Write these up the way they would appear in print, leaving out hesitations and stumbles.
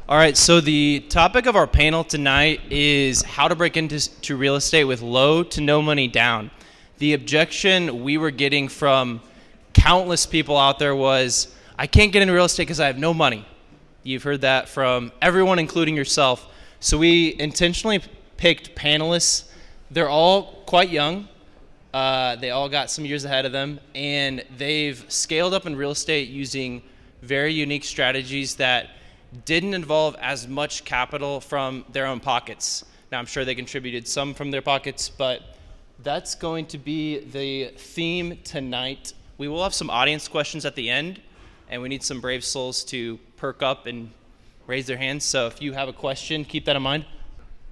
All right, so the topic of our panel tonight is how to break into real estate with low to no money down. The objection we were getting from countless people out there was, I can't get into real estate because I have no money. You've heard that from everyone, including yourself. So we intentionally picked panelists. They're all quite young. They all got some years ahead of them, and they've scaled up in real estate using very unique strategies that didn't involve as much capital from their own pockets. Now, I'm sure they contributed some from their pockets, but that's going to be the theme tonight. We will have some audience questions at the end, and we need some brave souls to perk up and raise their hands. So if you have a question, keep that in mind.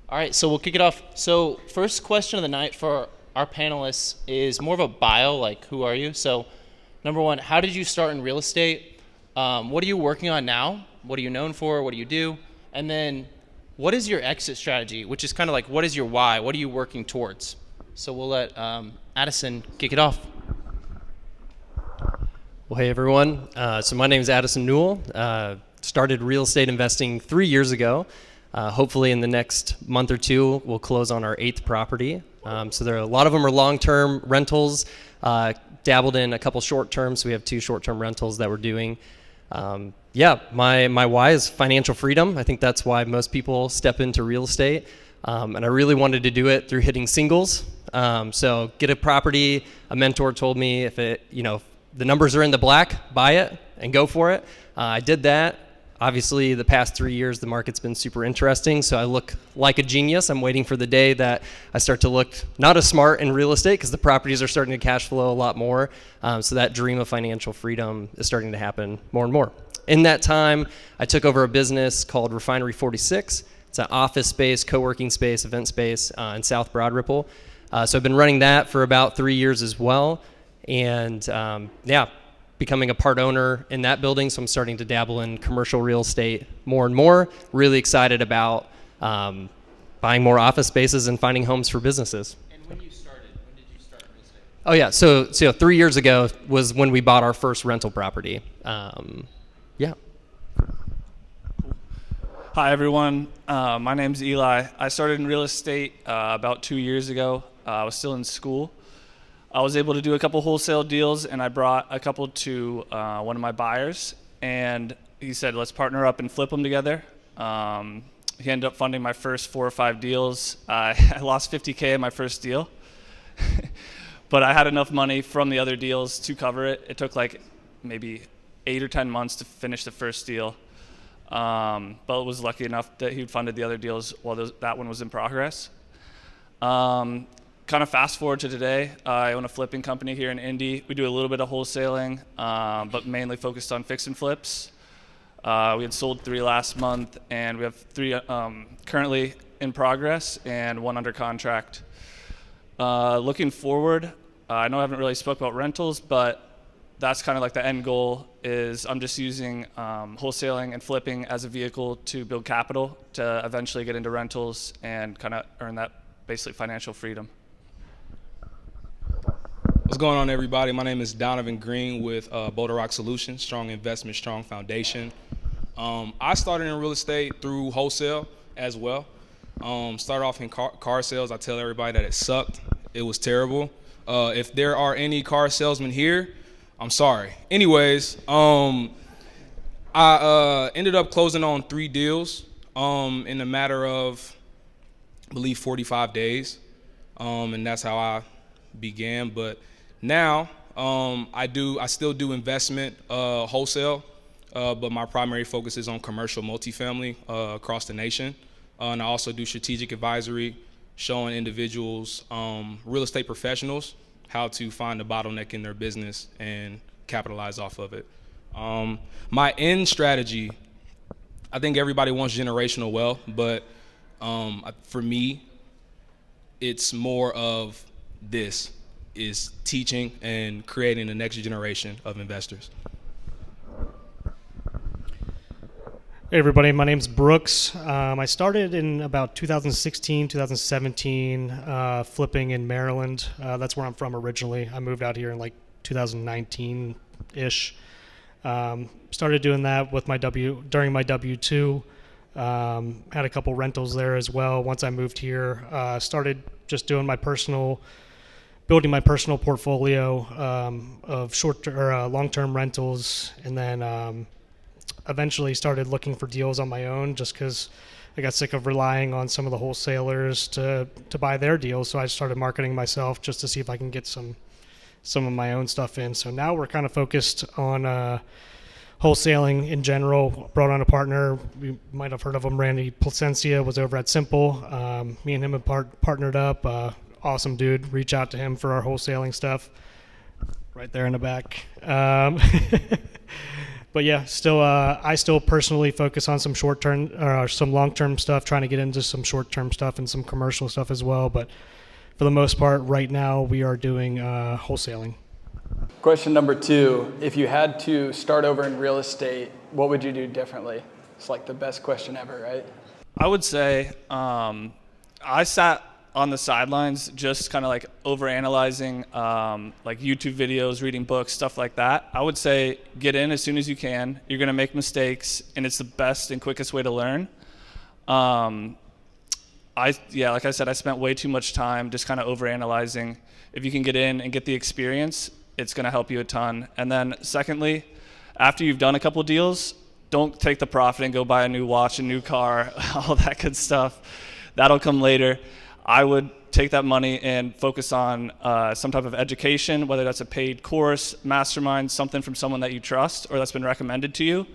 All right, so we'll kick it off. So first question of the night for our panelists is more of a bio, like who are you? So number one, how did you start in real estate? What are you working on now? What are you known for? What do you do? And then what is your exit strategy, which is kind of like, what is your why? What are you working towards? So we'll let Addison kick it off. Well, hey, everyone. So my name is Addison Newell. Started real estate investing 3 years ago. Hopefully in the next month or two, we'll close on our 8th property. So a lot of them are long-term rentals, dabbled in a couple short-term, so we have 2 short-term rentals that we're doing. My why is financial freedom. I think that's why most people step into real estate. And I really wanted to do it through hitting singles. So get a property. A mentor told me if the numbers are in the black, buy it and go for it. I did that. Obviously, the past 3 years, the market's been super interesting, so I look like a genius. I'm waiting for the day that I start to look not as smart in real estate because the properties are starting to cash flow a lot more. So that dream of financial freedom is starting to happen more and more. In that time, I took over a business called Refinery 46. It's an office space, co-working space, event space in South Broad Ripple. So I've been running that for about 3 years as well. And becoming a part owner in that building, so I'm starting to dabble in commercial real estate more and more. Really excited about buying more office spaces and finding homes for businesses. And when did you start real estate? Oh yeah, so 3 years ago was when we bought our first rental property. Hi everyone, my name's Eli. I started in real estate about 2 years ago. I was still in school. I was able to do a couple wholesale deals, and I brought a couple to one of my buyers, and he said, let's partner up and flip them together. He ended up funding my first 4 or 5 deals. I lost $50K in my first deal, but I had enough money from the other deals to cover it. It took like maybe 8 or 10 months to finish the first deal, but was lucky enough that he'd funded the other deals while that one was in progress. Kind of fast forward to today, I own a flipping company here in Indy. We do a little bit of wholesaling, but mainly focused on fix and flips. We had sold 3 last month, and we have 3 currently in progress and 1 under contract. Looking forward, I know I haven't really spoke about rentals, but that's kind of like the end goal is I'm just using wholesaling and flipping as a vehicle to build capital to eventually get into rentals and kind of earn that basically financial freedom. What's going on, everybody? My name is Donovan Green with Boulder Rock Solutions, strong investment, strong foundation. I started in real estate through wholesale as well. Started off in car sales. I tell everybody that it sucked. It was terrible. If there are any car salesmen here, I'm sorry. Anyways, I ended up closing on 3 deals in a matter of, I believe, 45 days. And that's how I began. But now I still do investment wholesale, but my primary focus is on commercial multifamily across the nation. And I also do strategic advisory, showing individuals, real estate professionals, how to find a bottleneck in their business and capitalize off of it. My end strategy, I think everybody wants generational wealth, but for me, it's more of this, is teaching and creating the next generation of investors. Hey everybody, my name's Brooks. I started in about 2016, 2017, flipping in Maryland. That's where I'm from originally. I moved out here in like 2019-ish. Started doing that with during my W-2. Had a couple rentals there as well. Once I moved here, started just doing building my personal portfolio of short or long-term rentals, and then eventually started looking for deals on my own just because I got sick of relying on some of the wholesalers to buy their deals. So I started marketing myself just to see if I can get some of my own stuff in. So now we're kind of focused on wholesaling in general. Brought on a partner. You might have heard of him. Randy Placencia was over at Simple. Me and him have partnered up. Awesome dude. Reach out to him for our wholesaling stuff. Right there in the back. But yeah, I still personally focus on some short-term or some long-term stuff, trying to get into some short-term stuff and some commercial stuff as well. But for the most part, right now, we are doing wholesaling. Question number 2, if you had to start over in real estate, what would you do differently? It's like the best question ever, right? I would say I sat on the sidelines just kind of like overanalyzing like YouTube videos, reading books, stuff like that. I would say get in as soon as you can. You're going to make mistakes, and it's the best and quickest way to learn. Like I said, I spent way too much time just kind of overanalyzing. If you can get in and get the experience, it's going to help you a ton. And then secondly, after you've done a couple deals, don't take the profit and go buy a new watch, a new car, all that good stuff. That'll come later. I would take that money and focus on some type of education, whether that's a paid course, mastermind, something from someone that you trust or that's been recommended to you.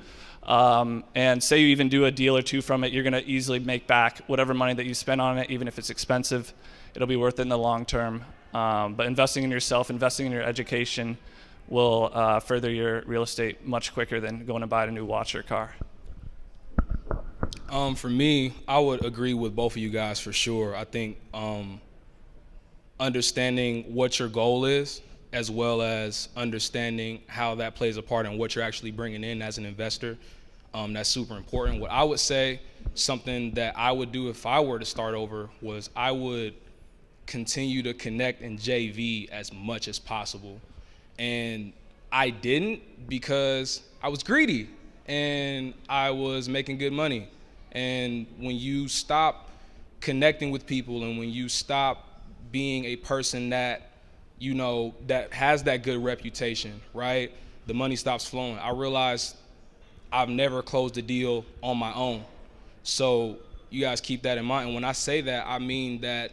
And say you even do a deal or two from it, you're going to easily make back whatever money that you spend on it, even if it's expensive. It'll be worth it in the long term. But investing in yourself, investing in your education will further your real estate much quicker than going to buy a new watch or car. For me, I would agree with both of you guys for sure. I think understanding what your goal is, as well as understanding how that plays a part in what you're actually bringing in as an investor, that's super important. What I would say, something that I would do if I were to start over, was I would continue to connect and JV as much as possible. And I didn't because I was greedy and I was making good money. And when you stop connecting with people and when you stop being a person that, you know, that has that good reputation, right, the money stops flowing. I realized I've never closed a deal on my own. So you guys keep that in mind. And when I say that, I mean that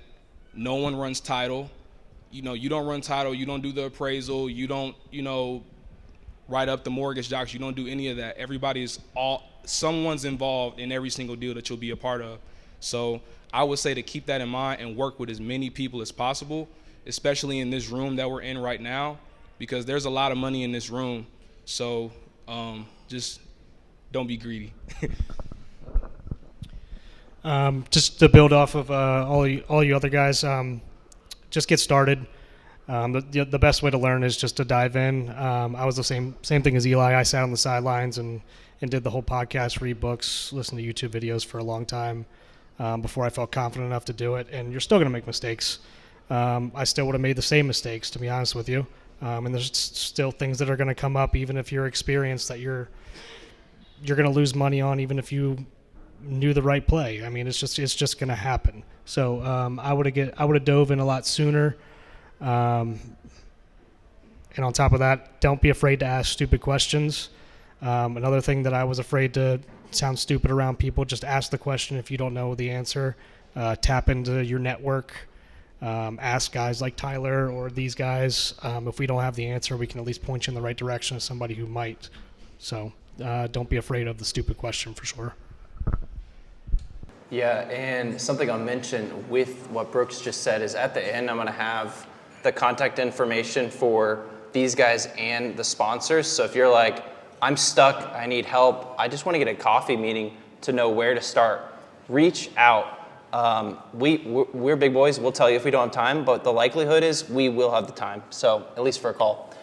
no one runs title. You know, you don't run title, you don't do the appraisal, you don't, you know, write up the mortgage docs, you don't do any of that. Someone's involved in every single deal that you'll be a part of. So I would say to keep that in mind and work with as many people as possible, especially in this room that we're in right now, because there's a lot of money in this room. So just don't be greedy. Just to build off of all you other guys, just get started. The best way to learn is just to dive in. I was the same thing as Eli. I sat on the sidelines and did the whole podcast, read books, listen to YouTube videos for a long time before I felt confident enough to do it. And you're still going to make mistakes. I still would have made the same mistakes, to be honest with you. And there's still things that are going to come up, even if you're experienced, that you're going to lose money on, even if you knew the right play. I mean, it's just going to happen. So I would have dove in a lot sooner. And on top of that, don't be afraid to ask stupid questions. Another thing that I was afraid to sound stupid around people, just ask the question if you don't know the answer. Tap into your network. Ask guys like Tyler or these guys. If we don't have the answer, we can at least point you in the right direction of somebody who might. So don't be afraid of the stupid question for sure. Yeah, and something I'll mention with what Brooks just said is at the end, I'm going to have the contact information for these guys and the sponsors. So if you're like, I'm stuck, I need help, I just want to get a coffee meeting to know where to start, reach out. We're big boys, we'll tell you if we don't have time, but the likelihood is we will have the time, so at least for a call.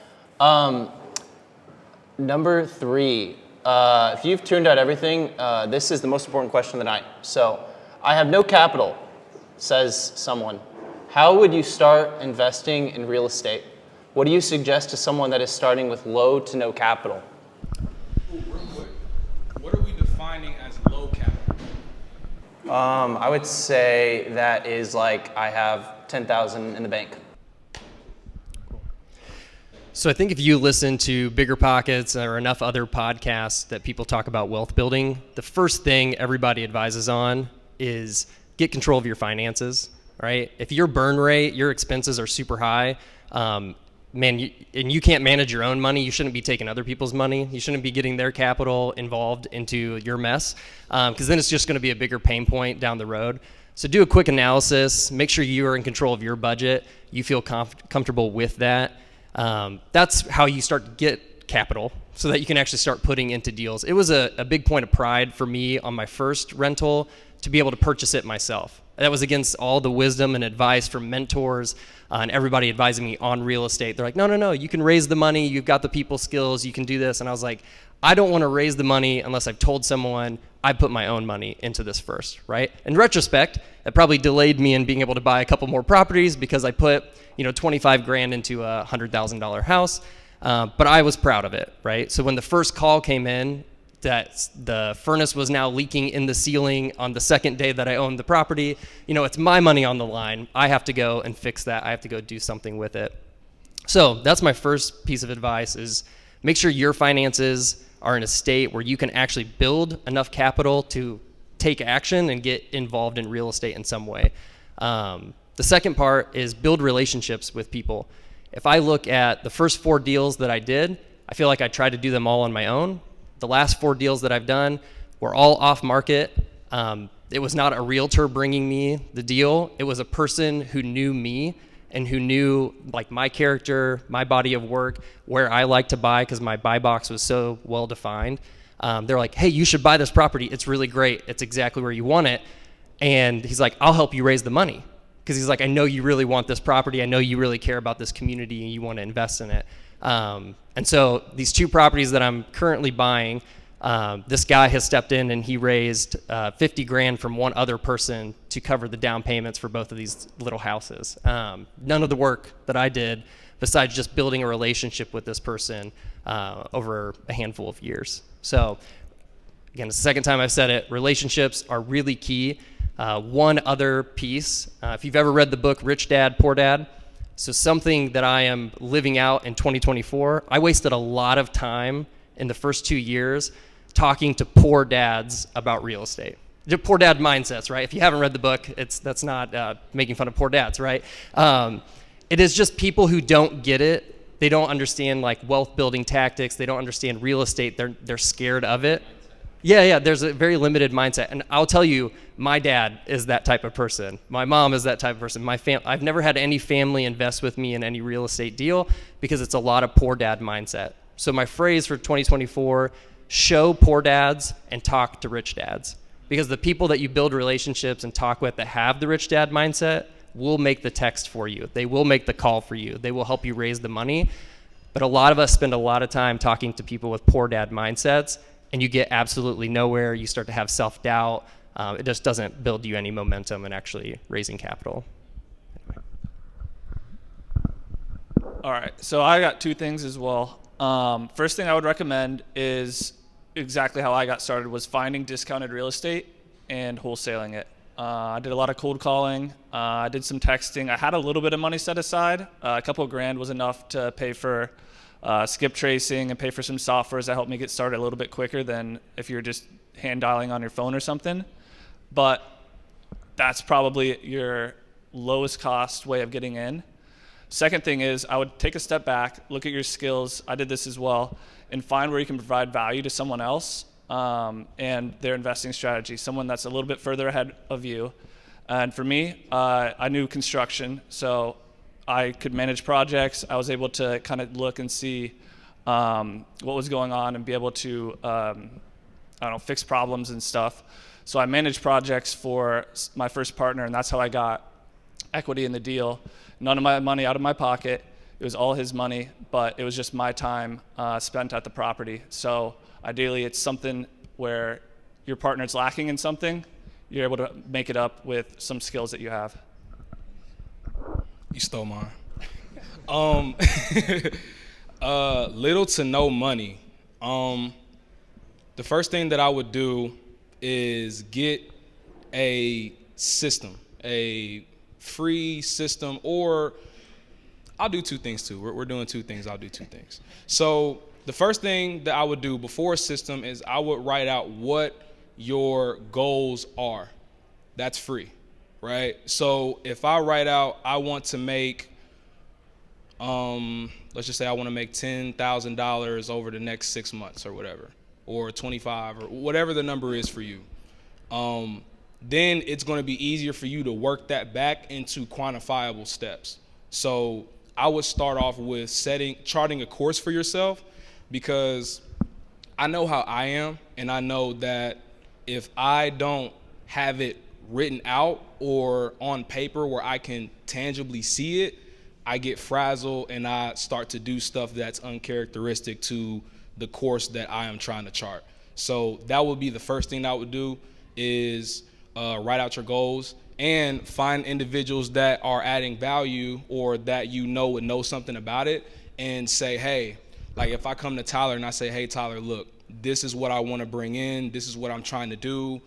Number 3, if you've tuned out everything, this is the most important question of the night. So, I have no capital, says someone. How would you start investing in real estate? What do you suggest to someone that is starting with low to no capital? Real quick, what are we defining as low capital? I would say that is like I have 10,000 in the bank. So I think if you listen to Bigger Pockets or enough other podcasts that people talk about wealth building, the first thing everybody advises on is get control of your finances, right? If your burn rate, your expenses are super high, and you can't manage your own money, you shouldn't be taking other people's money. You shouldn't be getting their capital involved into your mess, because then it's just going to be a bigger pain point down the road. So do a quick analysis, make sure you are in control of your budget, you feel comfortable with that. That's how you start to get capital so that you can actually start putting into deals. It was a big point of pride for me on my first rental to be able to purchase it myself. That was against all the wisdom and advice from mentors and everybody advising me on real estate. They're like, no, you can raise the money, you've got the people skills, you can do this. And I was like, I don't want to raise the money unless I've told someone I put my own money into this first, right? In retrospect, it probably delayed me in being able to buy a couple more properties because I put 25 grand into a $100,000 house, but I was proud of it, right? So when the first call came in that the furnace was now leaking in the ceiling on the second day that I owned the property, it's my money on the line. I have to go and fix that. I have to go do something with it. So that's my first piece of advice is make sure your finances are in a state where you can actually build enough capital to take action and get involved in real estate in some way. The second part is build relationships with people. If I look at the first 4 deals that I did, I feel like I tried to do them all on my own. The last 4 deals that I've done were all off market. It was not a realtor bringing me the deal. It was a person who knew me and who knew like my character, my body of work, where I like to buy because my buy box was so well defined. They're like, hey, you should buy this property. It's really great. It's exactly where you want it. And he's like, I'll help you raise the money. Because he's like, I know you really want this property. I know you really care about this community and you want to invest in it. And so these 2 properties that I'm currently buying, this guy has stepped in and he raised 50 grand from one other person to cover the down payments for both of these little houses. None of the work that I did besides just building a relationship with this person over a handful of years. So again, it's the second time I've said it, relationships are really key. One other piece, if you've ever read the book Rich Dad, Poor Dad, so something that I am living out in 2024, I wasted a lot of time in the first 2 years talking to poor dads about real estate. Poor dad mindsets, right? If you haven't read the book, that's not making fun of poor dads, right? It is just people who don't get it. They don't understand like wealth building tactics. They don't understand real estate. They're scared of it. Yeah, there's a very limited mindset. And I'll tell you, my dad is that type of person. My mom is that type of person. I've never had any family invest with me in any real estate deal because it's a lot of poor dad mindset. So my phrase for 2024, show poor dads and talk to rich dads. Because the people that you build relationships and talk with that have the rich dad mindset will make the text for you. They will make the call for you. They will help you raise the money. But a lot of us spend a lot of time talking to people with poor dad mindsets, and you get absolutely nowhere. You start to have self-doubt. It just doesn't build you any momentum in actually raising capital. Anyway. All right, so I got 2 things as well. First thing I would recommend is exactly how I got started, was finding discounted real estate and wholesaling it. I did a lot of cold calling. I did some texting. I had a little bit of money set aside. A couple of grand was enough to pay for skip tracing and pay for some softwares that helped me get started a little bit quicker than if you're just hand dialing on your phone or something. But that's probably your lowest cost way of getting in. Second thing is I would take a step back, look at your skills. I did this as well, and find where you can provide value to someone else and their investing strategy, someone that's a little bit further ahead of you. And for me, I knew construction, so I could manage projects. I was able to kind of look and see what was going on and be able to, fix problems and stuff. So I managed projects for my first partner, and that's how I got equity in the deal. None of my money out of my pocket. It was all his money, but it was just my time spent at the property. So ideally, it's something where your partner's lacking in something, you're able to make it up with some skills that you have. You stole mine. Little to no money. The first thing that I would do is get a system, a free system, or I'll do two things too. We're doing two things. I'll do two things. So the first thing that I would do before a system is I would write out what your goals are. That's free, right? So if I write out, I want to make, let's just say I want to make $10,000 over the next 6 months or whatever, or 25 or whatever the number is for you. Then it's going to be easier for you to work that back into quantifiable steps. So I would start off with charting a course for yourself, because I know how I am, and I know that if I don't have it written out or on paper where I can tangibly see it, I get frazzled and I start to do stuff that's uncharacteristic to the course that I am trying to chart. So that would be the first thing I would do, is write out your goals and find individuals that are adding value or that you know would know something about it, and say, hey, like if I come to Tyler and I say, hey, Tyler, look, this is what I want to bring in. This is what I'm trying to do.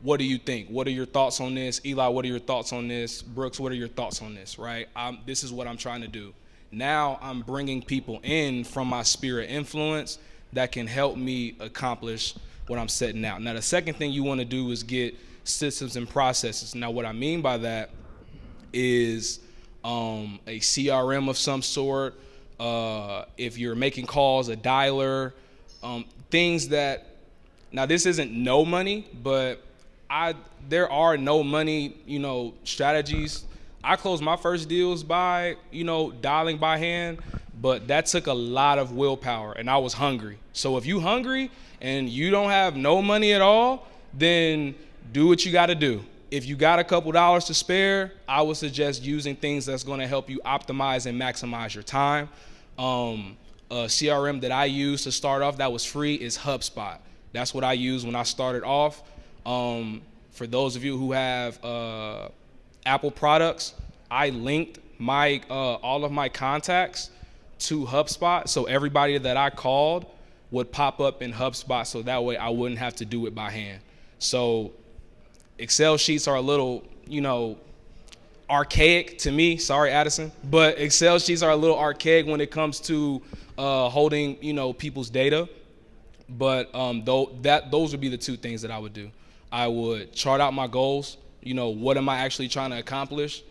What do you think? What are your thoughts on this? Eli, what are your thoughts on this? Brooks, what are your thoughts on this, right? This is what I'm trying to do. Now I'm bringing people in from my sphere of influence that can help me accomplish what I'm setting out. Now, the second thing you want to do is get systems and processes. Now, what I mean by that is a CRM of some sort. If you're making calls, a dialer, things that, now this isn't no money, but there are no money, strategies. I closed my first deals by, dialing by hand, but that took a lot of willpower, and I was hungry. So if you hungry and you don't have no money at all, then do what you got to do. If you got a couple dollars to spare, I would suggest using things that's going to help you optimize and maximize your time. A CRM that I used to start off that was free is HubSpot. That's what I used when I started off. For those of you who have Apple products, I linked all of my contacts to HubSpot, so everybody that I called would pop up in HubSpot, so that way I wouldn't have to do it by hand. So Excel sheets are a little, archaic to me. Sorry, Addison, but Excel sheets are a little archaic when it comes to holding, people's data. But those would be the two things that I would do. I would chart out my goals. What am I actually trying to accomplish?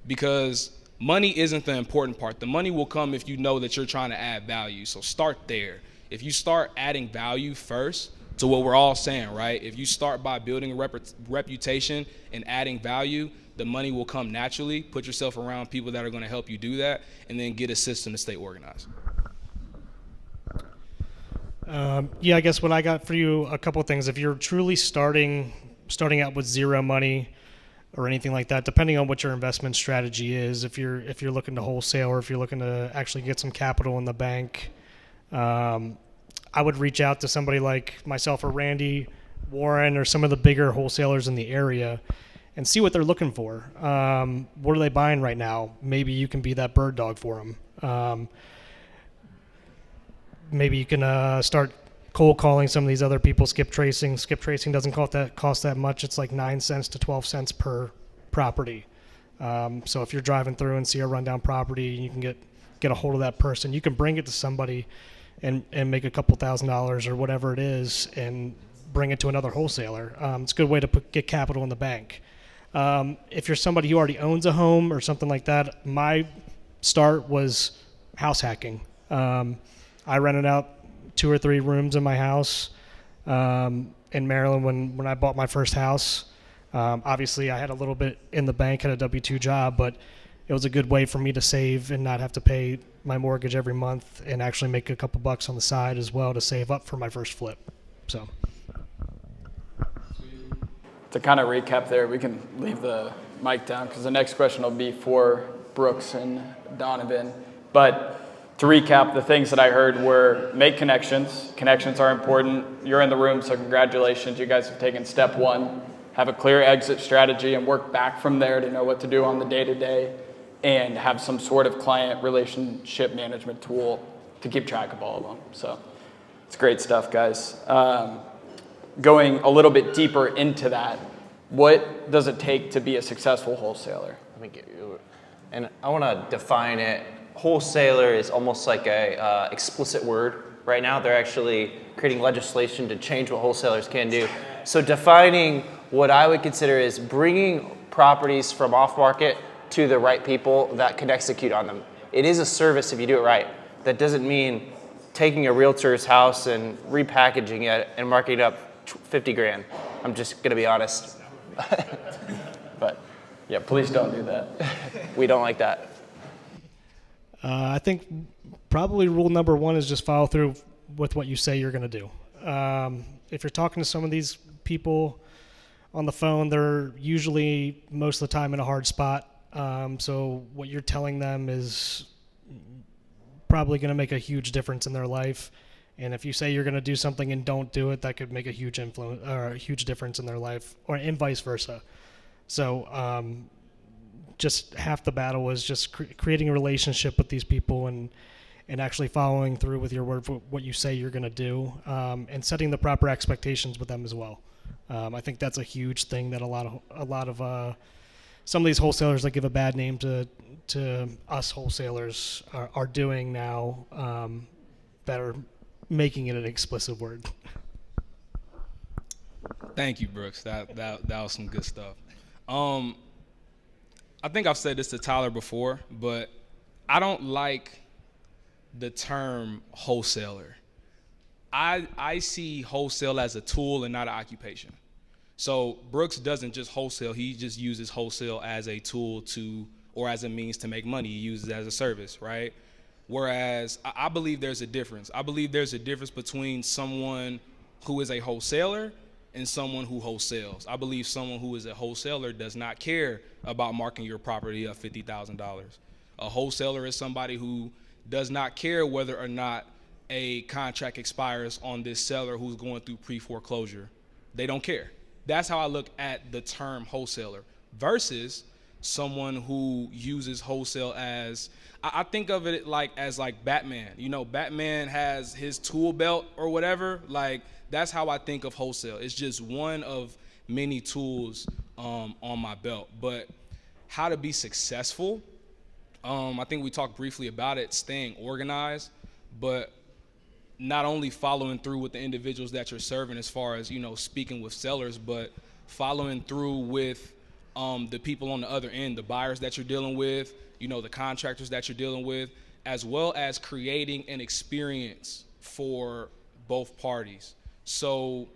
Because money isn't the important part. The money will come if you know that you're trying to add value. So start there. If you start adding value first, to what we're all saying, right? If you start by building a reputation and adding value, the money will come naturally. Put yourself around people that are going to help you do that, and then get a system to stay organized. I guess what I got for you, a couple things. If you're truly starting out with zero money or anything like that, depending on what your investment strategy is, if you're looking to wholesale or if you're looking to actually get some capital in the bank, I would reach out to somebody like myself or Randy, Warren, or some of the bigger wholesalers in the area and see what they're looking for. What are they buying right now? Maybe you can be that bird dog for them. Maybe you can start cold calling some of these other people. Skip tracing doesn't cost that much. It's like 9 cents to 12 cents per property. So if you're driving through and see a rundown property, you can get a hold of that person. You can bring it to somebody and make a couple $1,000s or whatever it is and bring it to another wholesaler. It's a good way to get capital in the bank. If you're somebody who already owns a home or something like that, my start was house hacking. I rented out 2 or 3 rooms in my house in Maryland when I bought my first house. Obviously, I had a little bit in the bank, had a W-2 job, but it was a good way for me to save and not have to pay my mortgage every month and actually make a couple bucks on the side as well to save up for my first flip. So, to kind of recap there, we can leave the mic down because the next question will be for Brooks and Donovan. But to recap, the things that I heard were make connections. Connections are important. You're in the room, so congratulations. You guys have taken step 1. Have a clear exit strategy and work back from there to know what to do on the day-to-day and have some sort of client relationship management tool to keep track of all of them. So it's great stuff, guys. going a little bit deeper into that, what does it take to be a successful wholesaler? Let me get you, and I want to define it. Wholesaler is almost like a explicit word. Right now, they're actually creating legislation to change what wholesalers can do. So defining what I would consider is bringing properties from off market to the right people that can execute on them. It is a service if you do it right. That doesn't mean taking a realtor's house and repackaging it and marking it up 50 grand. I'm just gonna be honest. But yeah, please don't do that. We don't like that. I think probably rule number one is just follow through with what you say you're going to do. If you're talking to some of these people on the phone, they're usually most of the time in a hard spot. So what you're telling them is probably going to make a huge difference in their life. And if you say you're going to do something and don't do it, that could make a huge influence or a huge difference in their life, or and vice versa. So just half the battle is just creating a relationship with these people and actually following through with your word for what you say you're going to do, and setting the proper expectations with them as well. I think that's a huge thing that a lot of some of these wholesalers that give a bad name to us wholesalers are doing now, that are making it an explicit word. Thank you, Brooks. That was some good stuff. I think I've said this to Tyler before, but I don't like the term wholesaler. I see wholesale as a tool and not an occupation. So Brooks doesn't just wholesale, he just uses wholesale as a tool or as a means to make money. He uses it as a service, right? Whereas I believe there's a difference. I believe there's a difference between someone who is a wholesaler and someone who wholesales. I believe someone who is a wholesaler does not care about marking your property up $50,000. A wholesaler is somebody who does not care whether or not a contract expires on this seller who's going through pre-foreclosure. They don't care. That's how I look at the term wholesaler versus someone who uses wholesale as, I think of it as Batman. You know, Batman has his tool belt or whatever. Like, that's how I think of wholesale. It's just one of many tools on my belt. But how to be successful, I think we talked briefly about it, staying organized, but not only following through with the individuals that you're serving as far as, you know, speaking with sellers, but following through with the people on the other end, the buyers that you're dealing with, you know, the contractors that you're dealing with, as well as creating an experience for both parties. So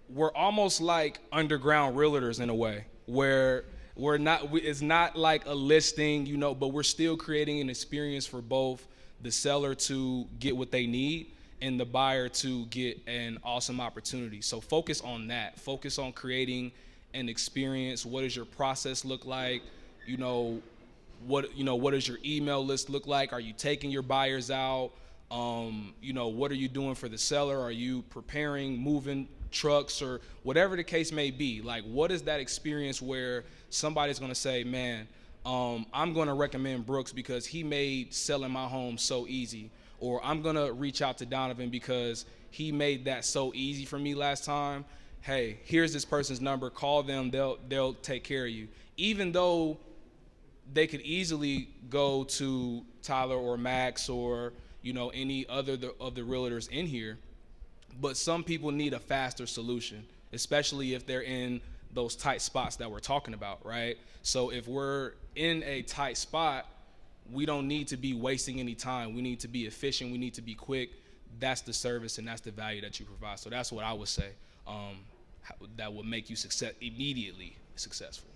we're almost like underground realtors in a way, where it's not like a listing, you know, but we're still creating an experience for both the seller to get what they need and the buyer to get an awesome opportunity. So focus on that. Focus on creating an experience. What does your process look like? What does your email list look like? Are you taking your buyers out? What are you doing for the seller? Are you preparing, moving trucks, or whatever the case may be? Like, what is that experience where somebody's going to say, man, I'm going to recommend Brooks because he made selling my home so easy, or I'm going to reach out to Donovan because he made that so easy for me last time. Hey, here's this person's number. Call them. They'll take care of you. Even though they could easily go to Tyler or Max or, you know, any other of the realtors in here, but some people need a faster solution, especially if they're in those tight spots that we're talking about, right? So if we're in a tight spot, we don't need to be wasting any time. We need to be efficient. We need to be quick. That's the service and that's the value that you provide. So that's what I would say that would make you immediately successful.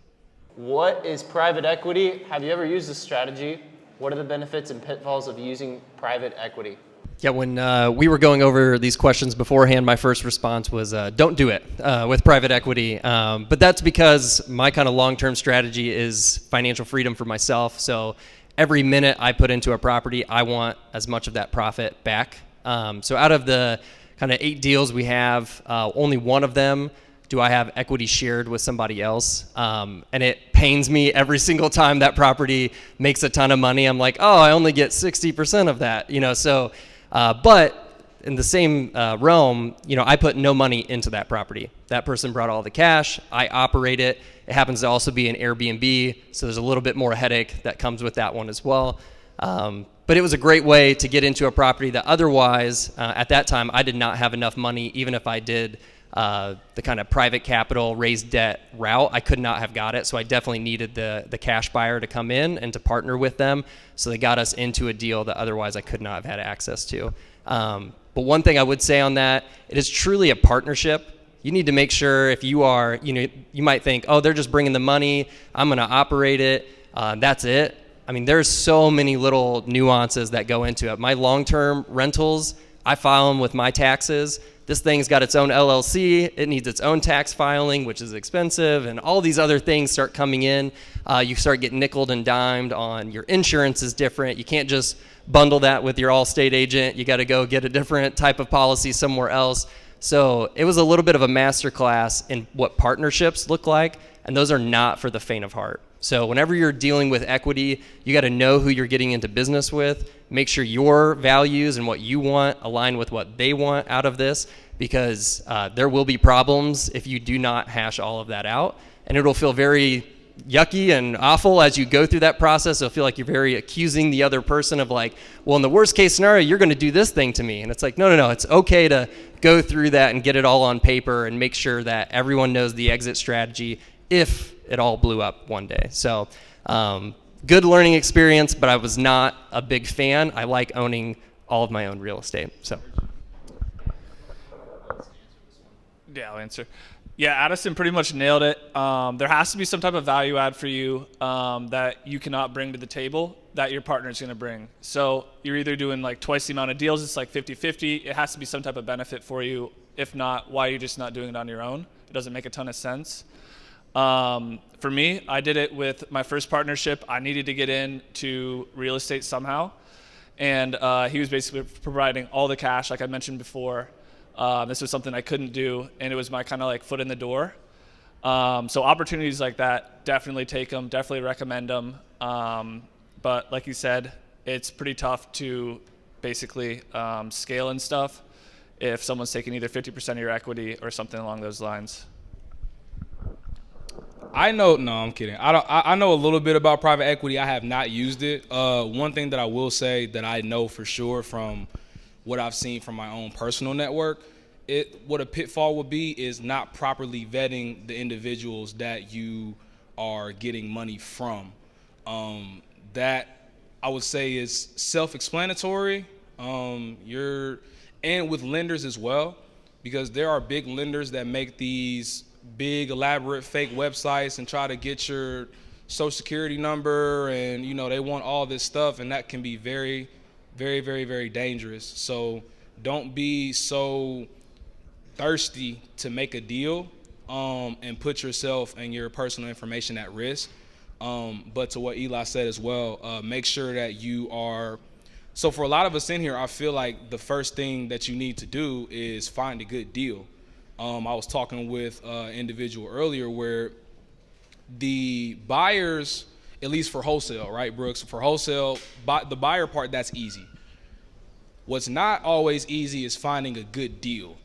What is private equity? Have you ever used this strategy? What are the benefits and pitfalls of using private equity? Yeah, when we were going over these questions beforehand, my first response was don't do it with private equity. But that's because my kind of long-term strategy is financial freedom for myself. So every minute I put into a property, I want as much of that profit back. So out of the kind of 8 deals we have, only one of them do I have equity shared with somebody else. And it pains me every single time that property makes a ton of money. I'm like, oh, I only get 60% of that, you know. So, but in the same realm, I put no money into that property. That person brought all the cash. I operate it. It happens to also be an Airbnb, so there's a little bit more headache that comes with that one as well. But it was a great way to get into a property that otherwise, at that time, I did not have enough money. Even if I did the kind of private capital raised debt route, I could not have got it. So I definitely needed the cash buyer to come in and to partner with them. So they got us into a deal that otherwise I could not have had access to. But one thing I would say on that, it is truly a partnership. You need to make sure if you are, you might think, oh, they're just bringing the money, I'm going to operate it, that's it. I mean, there's so many little nuances that go into it. My long-term rentals, I file them with my taxes. This thing's got its own LLC. It needs its own tax filing, which is expensive, and all these other things start coming in. You start getting nickeled and dimed on your insurance is different. You can't just bundle that with your Allstate agent. You got to go get a different type of policy somewhere else. So it was a little bit of a masterclass in what partnerships look like, and those are not for the faint of heart. So whenever you're dealing with equity, you got to know who you're getting into business with. Make sure your values and what you want align with what they want out of this, because there will be problems if you do not hash all of that out. And it'll feel very yucky and awful as you go through that process. It'll feel like you're very accusing the other person of like, well, in the worst case scenario, you're going to do this thing to me. And it's like, no. It's okay to go through that and get it all on paper and make sure that everyone knows the exit strategy if it all blew up one day. So good learning experience, but I was not a big fan. I like owning all of my own real estate. So. Yeah, I'll answer. Yeah, Addison pretty much nailed it. There has to be some type of value add for you that you cannot bring to the table that your partner is going to bring. So you're either doing like twice the amount of deals, it's like 50-50. It has to be some type of benefit for you. If not, why are you just not doing it on your own? It doesn't make a ton of sense. For me, I did it with my first partnership. I needed to get into real estate somehow. And he was basically providing all the cash, like I mentioned before. This was something I couldn't do, and it was my kind of like foot in the door. So opportunities like that, definitely take them, definitely recommend them. But like you said, it's pretty tough to basically scale and stuff if someone's taking either 50% of your equity or something along those lines. I know, no, I'm kidding. I know a little bit about private equity. I have not used it. One thing that I will say that I know for sure from what I've seen from my own personal network, what a pitfall would be is not properly vetting the individuals that you are getting money from. That I would say is self-explanatory. And with lenders as well, because there are big lenders that make these big elaborate fake websites and try to get your social security number, and they want all this stuff, and that can be very, very, very, very dangerous. So don't be so thirsty to make a deal and put yourself and your personal information at risk. But to what Eli said as well, make sure that you are. So for a lot of us in here, I feel like the first thing that you need to do is find a good deal. I was talking with an individual earlier where the buyers, at least for wholesale, right, Brooks? For wholesale, the buyer part, that's easy. What's not always easy is finding a good deal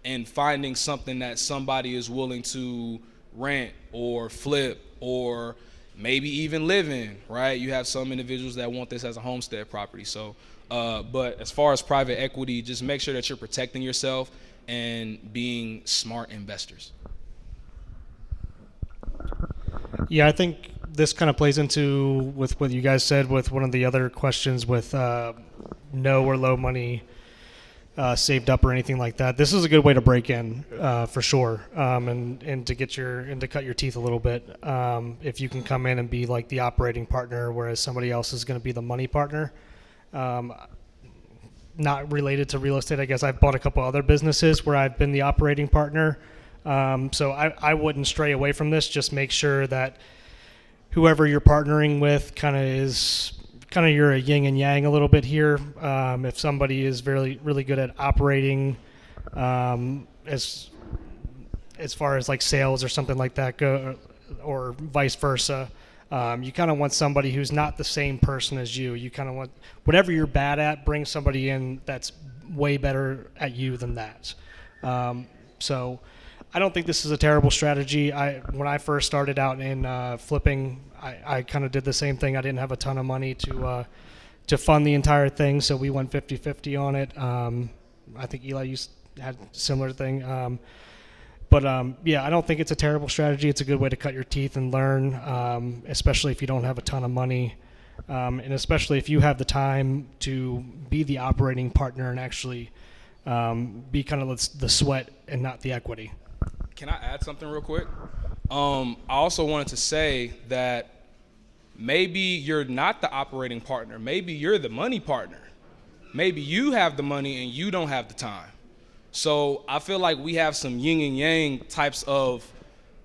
and finding something that somebody is willing to rent or flip or maybe even live in, right? You have some individuals that want this as a homestead property. So, but as far as private equity, just make sure that you're protecting yourself and being smart investors. Yeah, I think this kind of plays into with what you guys said with one of the other questions with no or low money saved up or anything like that. This is a good way to break in for sure, and to cut your teeth a little bit. If you can come in and be like the operating partner, whereas somebody else is going to be the money partner. Not related to real estate, I guess. I've bought a couple other businesses where I've been the operating partner. So I wouldn't stray away from this. Just make sure that whoever you're partnering with you're a yin and yang a little bit here. If somebody is really good at operating, as far as like sales or something like that go, or vice versa, you kind of want somebody who's not the same person as you. You kind of want whatever you're bad at, bring somebody in that's way better at you than that. So I don't think this is a terrible strategy. When I first started out in flipping, I kind of did the same thing. I didn't have a ton of money to fund the entire thing, so we went 50-50 on it. I think Eli had a similar thing. Yeah, I don't think it's a terrible strategy. It's a good way to cut your teeth and learn, especially if you don't have a ton of money, and especially if you have the time to be the operating partner and actually be kind of the sweat and not the equity. Can I add something real quick? I also wanted to say that maybe you're not the operating partner. Maybe you're the money partner. Maybe you have the money and you don't have the time. So I feel like we have some yin and yang types of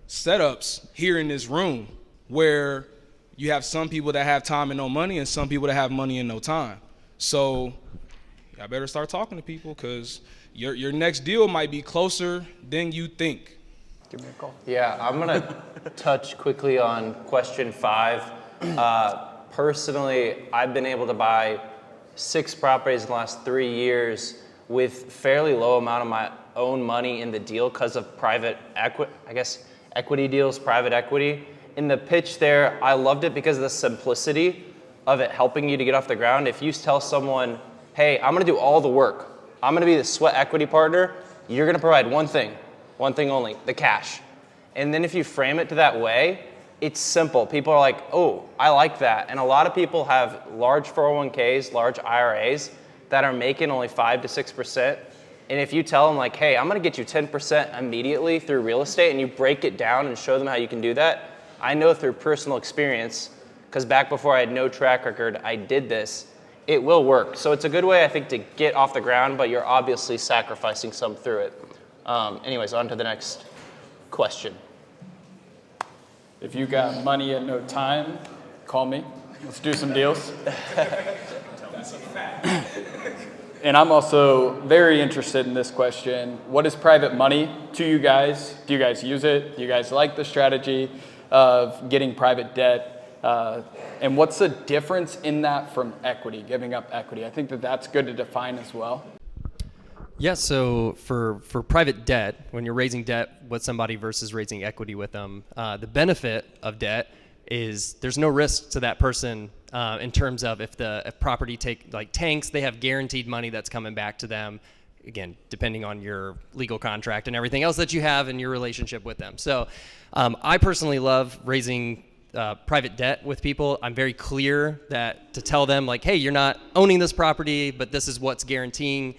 setups here in this room where you have some people that have time and no money and some people that have money and no time. So I better start talking to people because your next deal might be closer than you think. Give me a call. Yeah, I'm going to touch quickly on question 5. Personally, I've been able to buy 6 properties in the last 3 years with fairly low amount of my own money in the deal because of private equity deals, private equity. In the pitch there, I loved it because of the simplicity of it helping you to get off the ground. If you tell someone, hey, I'm gonna do all the work, I'm gonna be the sweat equity partner, you're gonna provide one thing only, the cash. And then if you frame it to that way, it's simple. People are like, oh, I like that. And a lot of people have large 401ks, large IRAs that are making only 5 to 6%. And if you tell them like, hey, I'm gonna get you 10% immediately through real estate, and you break it down and show them how you can do that, I know through personal experience, because back before I had no track record, I did this, it will work. So it's a good way, I think, to get off the ground, but you're obviously sacrificing some through it. Anyways, on to the next question. If you got money and no time, call me. Let's do some deals. And I'm also very interested in this question. What is private money to you guys? Do you guys use it? Do you guys like the strategy of getting private debt? And what's the difference in that from equity, giving up equity? I think that that's good to define as well. Yeah, so for private debt, when you're raising debt with somebody versus raising equity with them, the benefit of debt is there's no risk to that person in terms of if property tanks, they have guaranteed money that's coming back to them, again, depending on your legal contract and everything else that you have in your relationship with them. So I personally love raising private debt with people. I'm very clear to tell them like, hey, you're not owning this property, but this is what's guaranteeing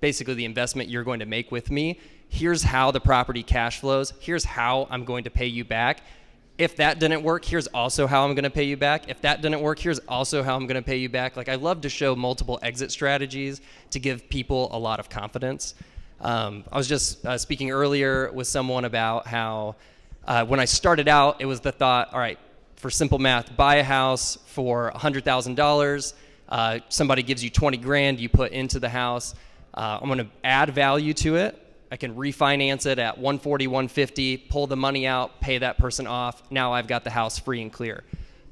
basically the investment you're going to make with me. Here's how the property cash flows. Here's how I'm going to pay you back. If that didn't work, here's also how I'm going to pay you back. If that didn't work, here's also how I'm going to pay you back. Like, I love to show multiple exit strategies to give people a lot of confidence. I was just speaking earlier with someone about how when I started out, it was the thought, all right, for simple math, buy a house for $100,000. Somebody gives you 20 grand, you put into the house. I'm going to add value to it. I can refinance it at 140, 150, pull the money out, pay that person off. Now I've got the house free and clear.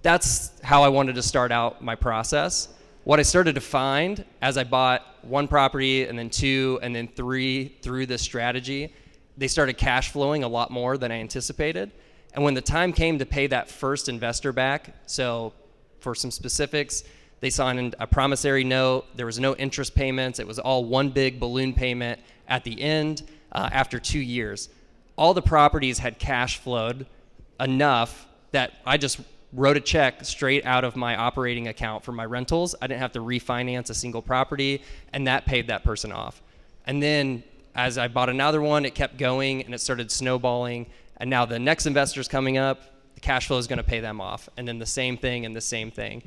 That's how I wanted to start out my process. What I started to find as I bought 1 property and then 2 and then 3 through this strategy, they started cash flowing a lot more than I anticipated. And when the time came to pay that first investor back, so for some specifics, they signed a promissory note. There was no interest payments. It was all one big balloon payment at the end after 2 years. All the properties had cash flowed enough that I just wrote a check straight out of my operating account for my rentals. I didn't have to refinance a single property, and that paid that person off. And then as I bought another one, it kept going and it started snowballing. And now the next investor's coming up, the cash flow is going to pay them off. And then the same thing and the same thing.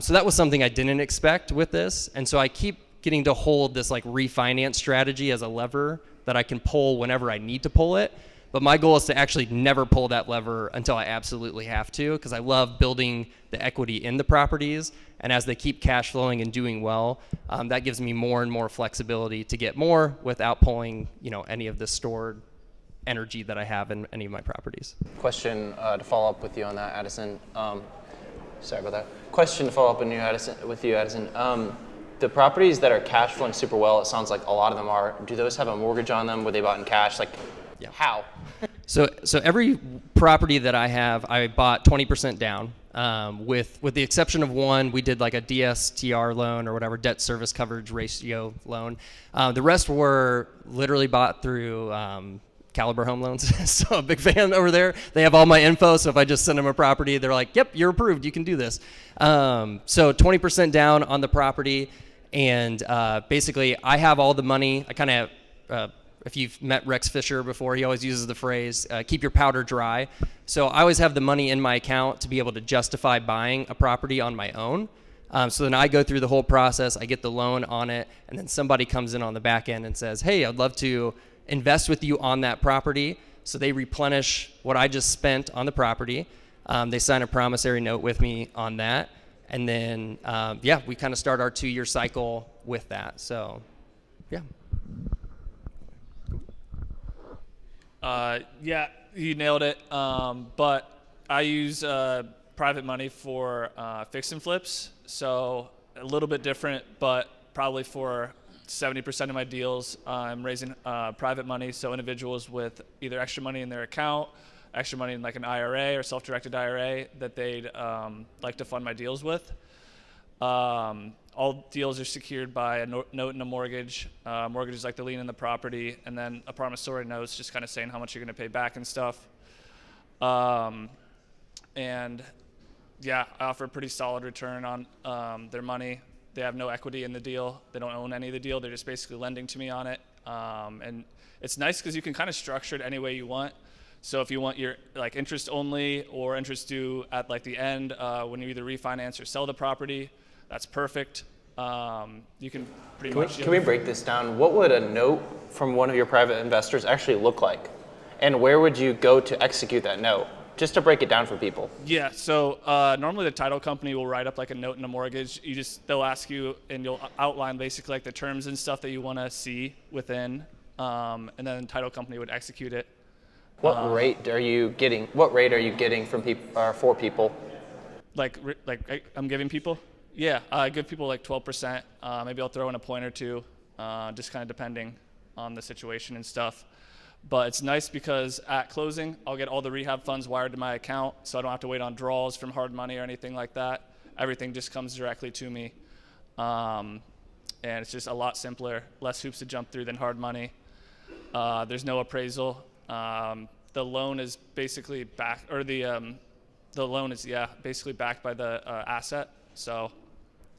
So that was something I didn't expect with this. And so I keep getting to hold this like refinance strategy as a lever that I can pull whenever I need to pull it. But my goal is to actually never pull that lever until I absolutely have to, because I love building the equity in the properties. And as they keep cash flowing and doing well, that gives me more and more flexibility to get more without pulling, any of the stored energy that I have in any of my properties. Question to follow up with you on that, Addison. Sorry about that. Question to follow up with you, Addison. the properties that are cash flowing super well, it sounds like a lot of them are, do those have a mortgage on them? Were they bought in cash? Like, how? So every property that I have, I bought 20% down. With the exception of one, we did like a DSTR loan or whatever, debt service coverage ratio loan. The rest were literally bought through Caliber Home Loans. So a big fan over there. They have all my info. So if I just send them a property, they're like, "Yep, you're approved. You can do this." So 20% down on the property, and basically I have all the money. I kind of if you've met Rex Fisher before, he always uses the phrase, keep your powder dry. So I always have the money in my account to be able to justify buying a property on my own. So then I go through the whole process, I get the loan on it, and then somebody comes in on the back end and says, hey, I'd love to invest with you on that property. So they replenish what I just spent on the property. They sign a promissory note with me on that. And then, we kind of start our 2-year cycle with that. So, yeah. Yeah, you nailed it. But I use private money for fix and flips, so a little bit different, but probably for 70% of my deals, I'm raising private money, so individuals with either extra money in their account, extra money in like an IRA or self-directed IRA that they'd like to fund my deals with. All deals are secured by a note and a mortgage. Mortgage is like the lien in the property, and then a promissory note is just kind of saying how much you're going to pay back and stuff. And yeah, I offer a pretty solid return on their money. They have no equity in the deal. They don't own any of the deal. They're just basically lending to me on it. And it's nice because you can kind of structure it any way you want. So if you want your like interest only or interest due at like the end when you either refinance or sell the property, that's perfect. You can pretty much. Can we break this down? What would a note from one of your private investors actually look like? And where would you go to execute that note? Just to break it down for people. Yeah, so normally the title company will write up like a note and a mortgage. They'll ask you and you'll outline basically like the terms and stuff that you want to see within, and then the title company would execute it. What rate are you getting? What rate are you getting from people for people? Like I'm giving people? Yeah, I give people like 12%. Maybe I'll throw in a point or two, just kind of depending on the situation and stuff. But it's nice because at closing, I'll get all the rehab funds wired to my account, so I don't have to wait on draws from hard money or anything like that. Everything just comes directly to me. And it's just a lot simpler, less hoops to jump through than hard money. There's no appraisal. The loan is basically basically backed by the asset. So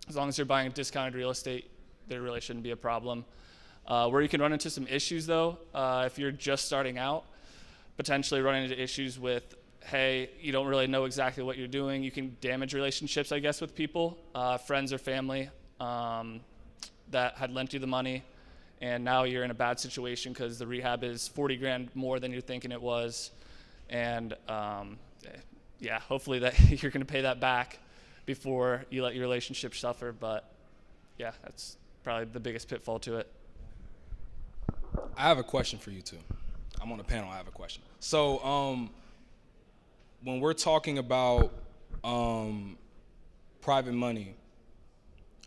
as long as you're buying discounted real estate, there really shouldn't be a problem. Where you can run into some issues though, if you're just starting out, potentially running into issues with, hey, you don't really know exactly what you're doing. You can damage relationships, I guess, with people, friends or family that had lent you the money, and now you're in a bad situation because the rehab is $40,000 more than you're thinking it was, and hopefully that you're going to pay that back before you let your relationship suffer. But yeah, that's probably the biggest pitfall to it. I have a question for you two. I'm on the panel. I have a question. So when we're talking about private money,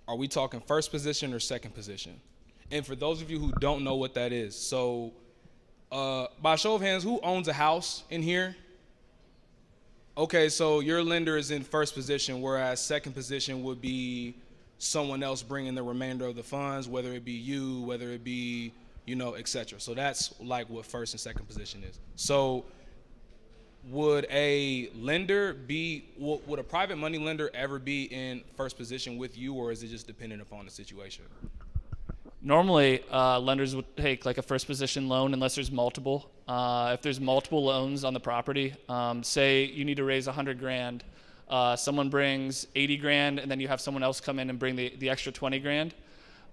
are we talking first position or second position? And for those of you who don't know what that is, so by show of hands, who owns a house in here? Okay, so your lender is in first position, whereas second position would be someone else bringing the remainder of the funds, whether it be you, whether it be, et cetera. So that's like what first and second position is. So would a private money lender ever be in first position with you, or is it just dependent upon the situation? Normally, lenders would take like a first position loan unless there's multiple. If there's multiple loans on the property, say you need to raise $100,000, someone brings $80,000, and then you have someone else come in and bring the extra $20,000.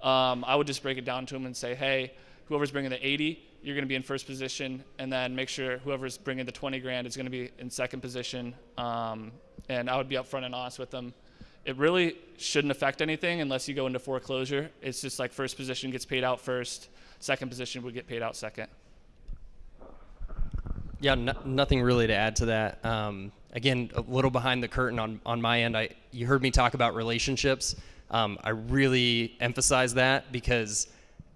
I would just break it down to them and say, hey, whoever's bringing the 80, you're going to be in first position, and then make sure whoever's bringing the $20,000 is going to be in second position. And I would be upfront and honest with them. It really shouldn't affect anything unless you go into foreclosure. It's just like first position gets paid out first, second position would get paid out second. Yeah, nothing really to add to that. Again, a little behind the curtain on my end. You heard me talk about relationships. I really emphasize that because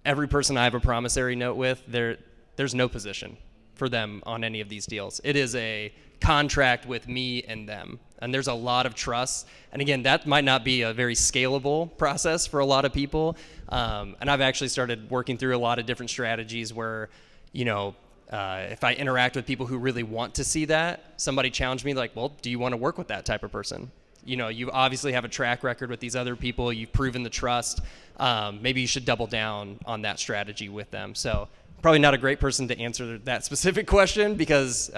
every person I have a promissory note with, there's no position for them on any of these deals. It is a contract with me and them, and there's a lot of trust. And again, that might not be a very scalable process for a lot of people. And I've actually started working through a lot of different strategies where, if I interact with people who really want to see that, somebody challenged me like, well, do you want to work with that type of person? You obviously have a track record with these other people. You've proven the trust. Maybe you should double down on that strategy with them. So probably not a great person to answer that specific question because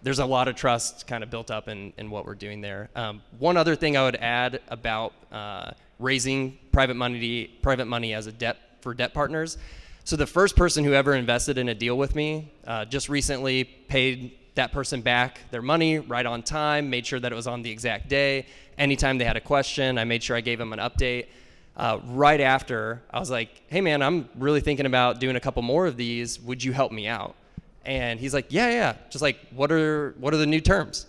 there's a lot of trust kind of built up in what we're doing there. One other thing I would add about raising private money as a debt partners. So the first person who ever invested in a deal with me just recently paid that person back their money right on time, made sure that it was on the exact day. Anytime they had a question, I made sure I gave them an update. Right after, I was like, hey man, I'm really thinking about doing a couple more of these. Would you help me out? And he's like, yeah. Just like, what are the new terms?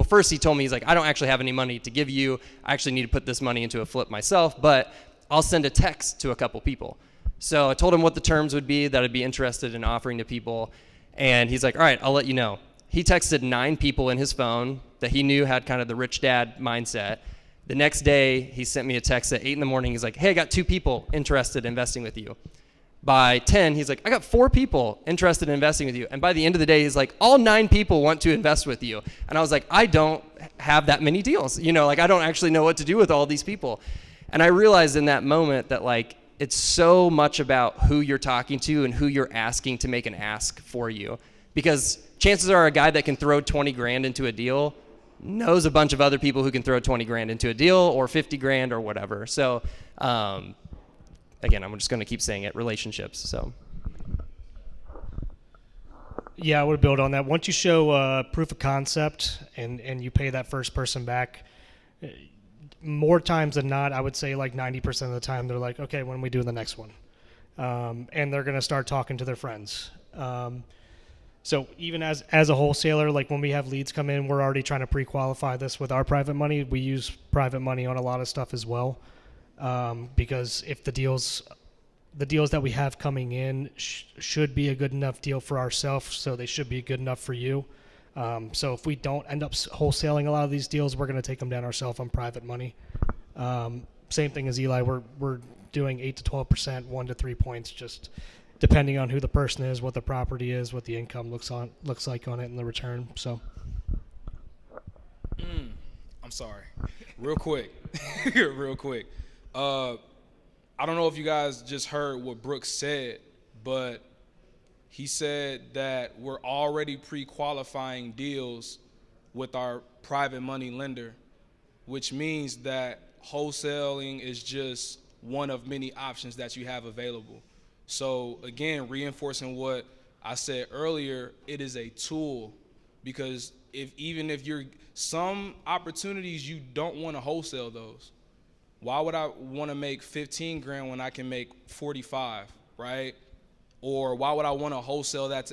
First he told me, he's like, I don't actually have any money to give you. I actually need to put this money into a flip myself, but I'll send a text to a couple people. So I told him what the terms would be that I'd be interested in offering to people. And he's like, all right, I'll let you know. He texted 9 people in his phone that he knew had kind of the rich dad mindset. The next day, he sent me a text at 8 in the morning. He's like, hey, I got 2 people interested in investing with you. By 10, he's like, I got 4 people interested in investing with you. And by the end of the day, he's like, all 9 people want to invest with you. And I was like, I don't have that many deals. I don't actually know what to do with all these people. And I realized in that moment that it's so much about who you're talking to and who you're asking to make an ask for you. Because chances are a guy that can throw 20 grand into a deal knows a bunch of other people who can throw 20 grand into a deal or 50 grand or whatever. So, again, I'm just going to keep saying it, relationships. So. Yeah, I would build on that. Once you show proof of concept and you pay that first person back, more times than not, I would say 90% of the time, they're like, okay, when are we doing the next one? And they're going to start talking to their friends. So even as a wholesaler, when we have leads come in, we're already trying to pre-qualify this with our private money. We use private money on a lot of stuff as well, because if the deals that we have coming in should be a good enough deal for ourselves, so they should be good enough for you. So if we don't end up wholesaling a lot of these deals, we're going to take them down ourselves on private money. Same thing as Eli. We're doing 8 to 12%, 1 to 3 points, just depending on who the person is, what the property is, what the income looks like on it, and the return. So. I'm sorry. Real quick. I don't know if you guys just heard what Brooks said, but he said that we're already pre-qualifying deals with our private money lender, which means that wholesaling is just one of many options that you have available. So again, reinforcing what I said earlier, it is a tool, because even if you're some opportunities you don't want to wholesale those. Why would I want to make 15 grand when I can make 45, right? Or why would I want to wholesale that?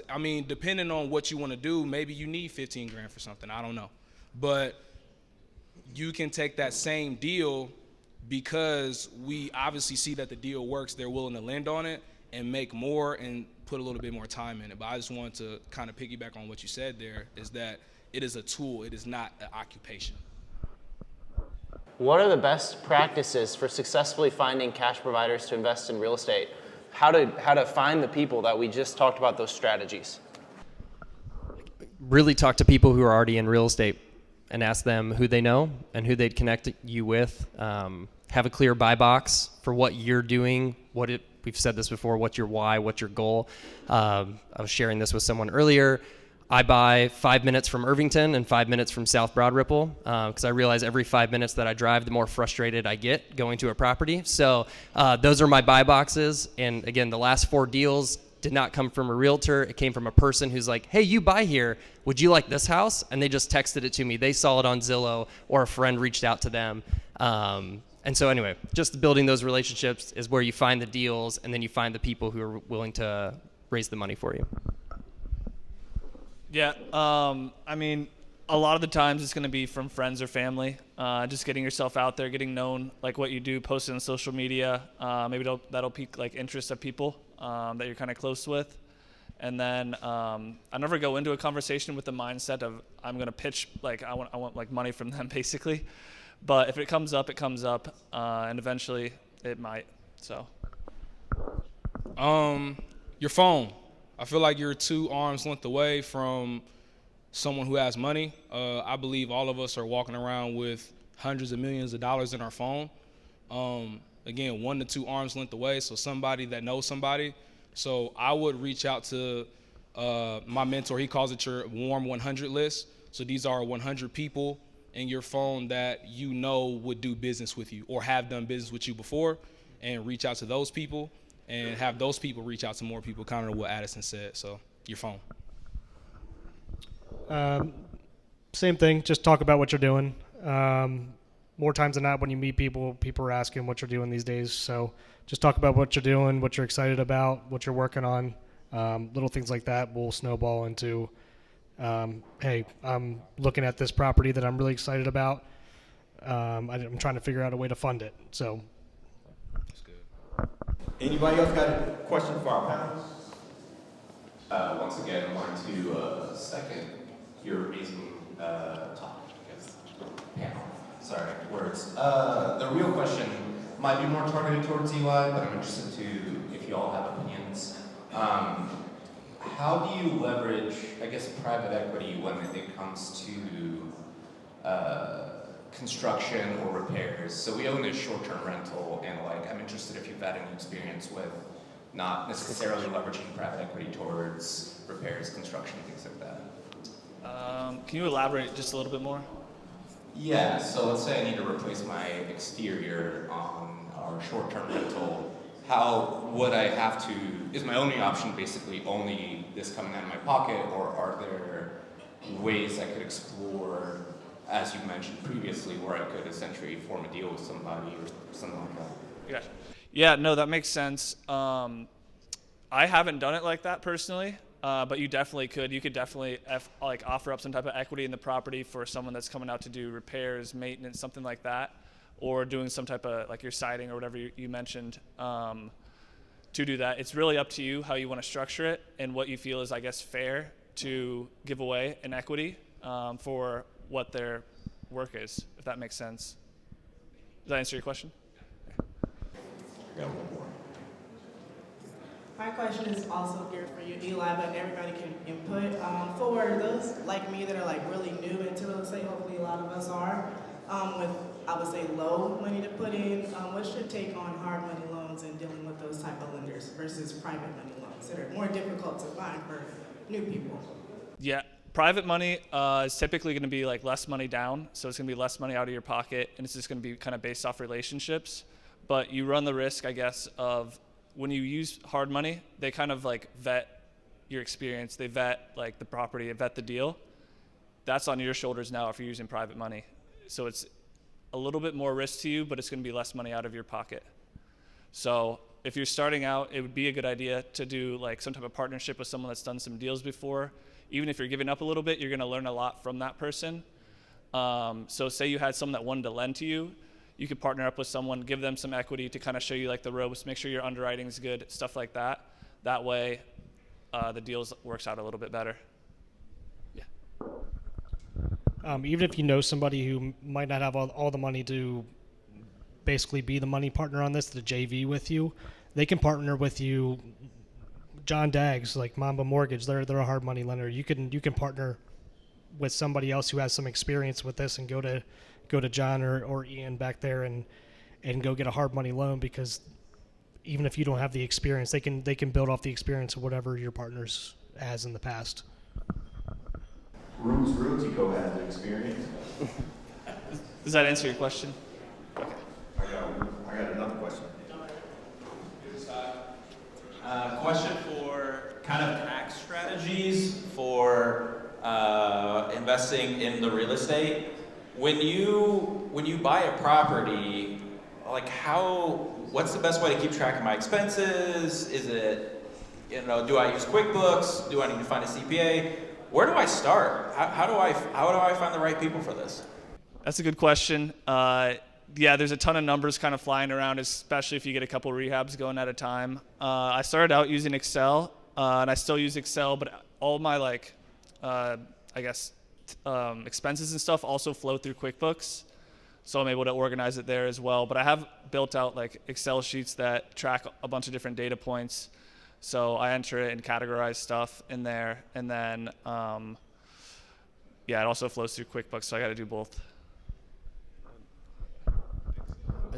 Depending on what you want to do, maybe you need 15 grand for something. I don't know. But you can take that same deal, because we obviously see that the deal works. They're willing to lend on it and make more and put a little bit more time in it. But I just wanted to kind of piggyback on what you said there, is that it is a tool. It is not an occupation. What are the best practices for successfully finding cash providers to invest in real estate? How to find the people that we just talked about, those strategies? Really talk to people who are already in real estate and ask them who they know and who they'd connect you with. Have a clear buy box for what you're doing. We've said this before, what's your why, what's your goal? I was sharing this with someone earlier. I buy 5 minutes from Irvington and 5 minutes from South Broad Ripple, because I realize every 5 minutes that I drive, the more frustrated I get going to a property. So those are my buy boxes. And again, the last 4 deals did not come from a realtor. It came from a person who's like, hey, you buy here. Would you like this house? And they just texted it to me. They saw it on Zillow, or a friend reached out to them. And so anyway, just building those relationships is where you find the deals, and then you find the people who are willing to raise the money for you. Yeah, a lot of the times it's going to be from friends or family. just getting yourself out there, getting known, like what you do, posting on social media. Maybe that'll pique like interest of people that you're kind of close with. And then I never go into a conversation with the mindset of I'm gonna pitch, like I want like money from them basically. But if it comes up, it comes up, and eventually it might. So. Your phone. I feel like you're 2 arms length away from someone who has money. I believe all of us are walking around with hundreds of millions of dollars in our phone. Again, 1 to 2 arms length away, so somebody that knows somebody. So I would reach out to my mentor. He calls it your warm 100 list. So these are 100 people in your phone that you know would do business with you or have done business with you before, and reach out to those people and have those people reach out to more people, kind of what Addison said. So your phone. Same thing, just talk about what you're doing. More times than not, when you meet people, people are asking what you're doing these days. So just talk about what you're doing, what you're excited about, what you're working on. Little things like that will snowball into, hey, I'm looking at this property that I'm really excited about. I'm trying to figure out a way to fund it. So That's good. Anybody else got a question for our panel? Once again, I wanted to second your amazing talk, I guess, panel. Sorry, words. The real question might be more targeted towards Eli, but I'm interested to, if you all have opinions. How do you leverage, I guess, private equity when it comes to construction or repairs? So we own a short-term rental, and I'm interested if you've had any experience with not necessarily leveraging private equity towards repairs, construction, things like that. Can you elaborate just a little bit more? Yeah, so let's say I need to replace my exterior on our short-term rental. How would I have to, is my only option basically only this coming out of my pocket, or are there ways I could explore, as you mentioned previously, where I could essentially form a deal with somebody or something like that? Gotcha. Yeah, no, that makes sense. I haven't done it like that personally, but you definitely could. You could definitely offer up some type of equity in the property for someone that's coming out to do repairs, maintenance, something like that, or doing some type of like your siding or whatever you mentioned to do that. It's really up to you how you want to structure it and what you feel is, I guess, fair to give away in equity for what their work is, if that makes sense. Does that answer your question? I got one more. My question is also geared for you, Eli, but everybody can input. For those like me that are like really new into real estate, hopefully a lot of us are, with, I would say, low money to put in, what's your take on hard money loans and dealing with those type of lenders versus private money loans that are more difficult to find for new people? Yeah, private money is typically going to be like less money down, so it's going to be less money out of your pocket, and it's just going to be kind of based off relationships. But you run the risk, I guess, of when you use hard money, they kind of like vet your experience, they vet like the property, they vet the deal. That's on your shoulders now if you're using private money. So it's a little bit more risk to you, but it's going to be less money out of your pocket. So if you're starting out, it would be a good idea to do like some type of partnership with someone that's done some deals before. Even if you're giving up a little bit, you're going to learn a lot from that person. So say you had someone that wanted to lend to you, you could partner up with someone, give them some equity to kind of show you like the ropes, make sure your underwriting is good, stuff like that. That way, the deals works out a little bit better. Yeah. Even if you know somebody who might not have all the money to basically be the money partner on this, the JV with you, they can partner with you. John Daggs, like Mamba Mortgage, they're a hard money lender. You can partner with somebody else who has some experience with this and go to John or Ian back there and go get a hard money loan, because even if you don't have the experience, they can build off the experience of whatever your partners has in the past. Rooms Realty Co. has the experience. Does that answer your question? Okay. I got another question. Question for kind of tax strategies for investing in the real estate. When you buy a property, like what's the best way to keep track of my expenses? Is it, do I use QuickBooks? Do I need to find a CPA? Where do I start? How do I find the right people for this? That's a good question. Yeah, there's a ton of numbers kind of flying around, especially if you get a couple rehabs going at a time. I started out using Excel, and I still use Excel, but all my expenses and stuff also flow through QuickBooks, so I'm able to organize it there as well. But I have built out like Excel sheets that track a bunch of different data points, so I enter it and categorize stuff in there, and then it also flows through QuickBooks, so I got to do both.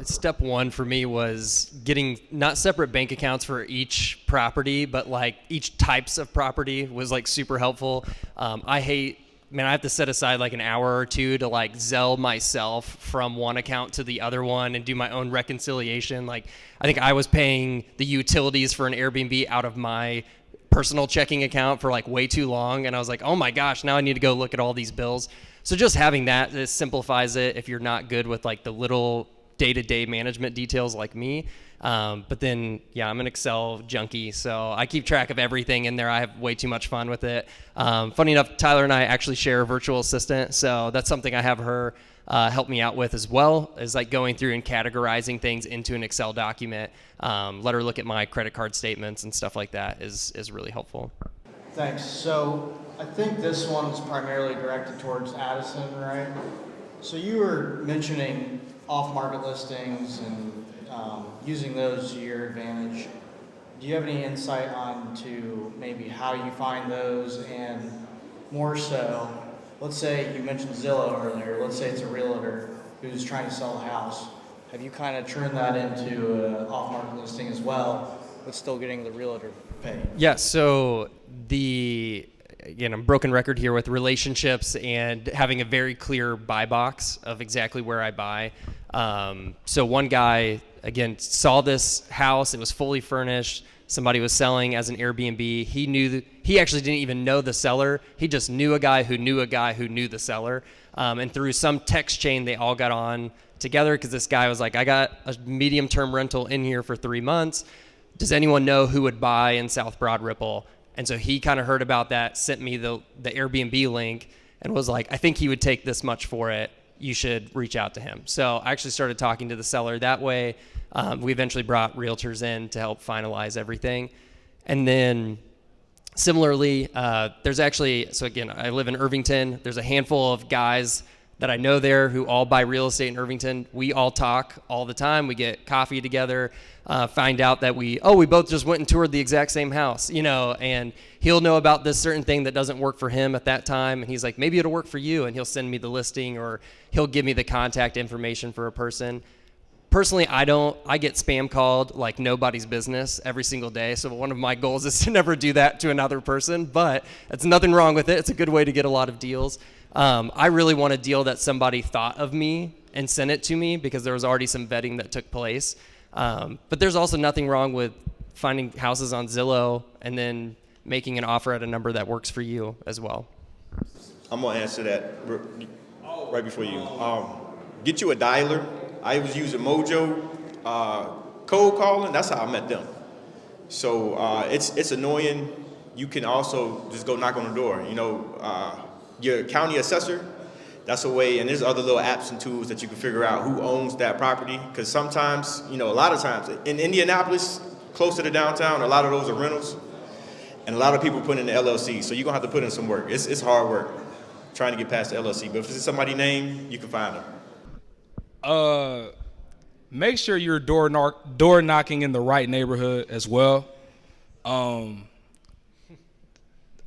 Step one for me was getting not separate bank accounts for each property, but like each types of property was like super helpful. I have to set aside like an hour or two to like Zelle myself from one account to the other one and do my own reconciliation. Like I think I was paying the utilities for an Airbnb out of my personal checking account for like way too long, and I was like, oh my gosh, now I need to go look at all these bills. So just having that, it simplifies it if you're not good with like the little day-to-day management details like me. But then, I'm an Excel junkie, so I keep track of everything in there. I have way too much fun with it. Funny enough, Tyler and I actually share a virtual assistant, so that's something I have her help me out with as well, is like going through and categorizing things into an Excel document. Let her look at my credit card statements and stuff like that is really helpful. Thanks. So I think this one's primarily directed towards Addison, right? So you were mentioning off-market listings and using those to your advantage. Do you have any insight on to maybe how you find those, and more so, let's say you mentioned Zillow earlier, let's say it's a realtor who's trying to sell a house. Have you kind of turned that into an off-market listing as well, but still getting the realtor paid? Yeah, so again, I'm broken record here with relationships and having a very clear buy box of exactly where I buy. So one guy, again, saw this house. It was fully furnished. Somebody was selling as an Airbnb. He actually didn't even know the seller. He just knew a guy who knew a guy who knew the seller. And through some text chain, they all got on together because this guy was like, I got a medium-term rental in here for 3 months. Does anyone know who would buy in South Broad Ripple? And so he kind of heard about that, sent me the Airbnb link, and was like, I think he would take this much for it. You should reach out to him. So I actually started talking to the seller that way. We eventually brought realtors in to help finalize everything. And then similarly, there's actually, so again, I live in Irvington. There's a handful of guys that I know there who all buy real estate in Irvington. We all talk all the time. We get coffee together, find out that we both just went and toured the exact same house, and he'll know about this certain thing that doesn't work for him at that time. And he's like, maybe it'll work for you. And he'll send me the listing, or he'll give me the contact information for a person. Personally, I get spam called like nobody's business every single day. So one of my goals is to never do that to another person, but it's nothing wrong with it. It's a good way to get a lot of deals. I really want a deal that somebody thought of me and sent it to me because there was already some vetting that took place. But there's also nothing wrong with finding houses on Zillow and then making an offer at a number that works for you as well. I'm gonna answer that right before you. Get you a dialer. I was using Mojo, cold calling. That's how I met them. So it's annoying. You can also just go knock on the door. Your county assessor. That's a way, and there's other little apps and tools that you can figure out who owns that property. Because sometimes, a lot of times in Indianapolis, close to the downtown, a lot of those are rentals, and a lot of people put in the LLC. So you're gonna have to put in some work. It's hard work trying to get past the LLC. But if it's somebody's name, you can find them. Make sure you're door knocking in the right neighborhood as well.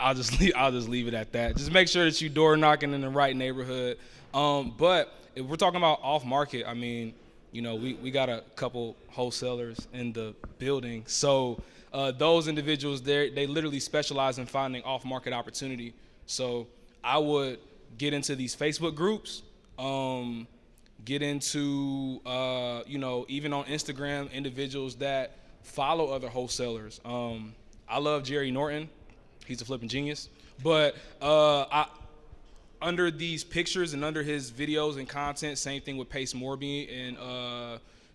I'll just leave it at that. Just make sure that you door knocking in the right neighborhood. But if we're talking about off market, we got a couple wholesalers in the building. So those individuals, they literally specialize in finding off market opportunity. So I would get into these Facebook groups. Get into even on Instagram, individuals that follow other wholesalers. I love Jerry Norton. He's a flipping genius. But under these pictures and under his videos and content, same thing with Pace Morby and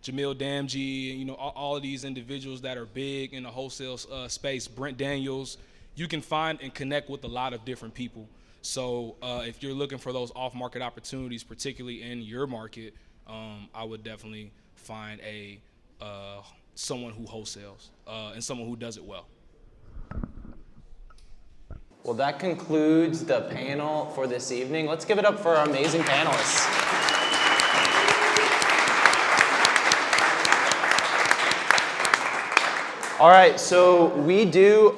Jamil Damji, and all of these individuals that are big in the wholesale space, Brent Daniels. You can find and connect with a lot of different people. So if you're looking for those off-market opportunities, particularly in your market, I would definitely find someone who wholesales and someone who does it well. Well, that concludes the panel for this evening. Let's give it up for our amazing panelists. All right, so we do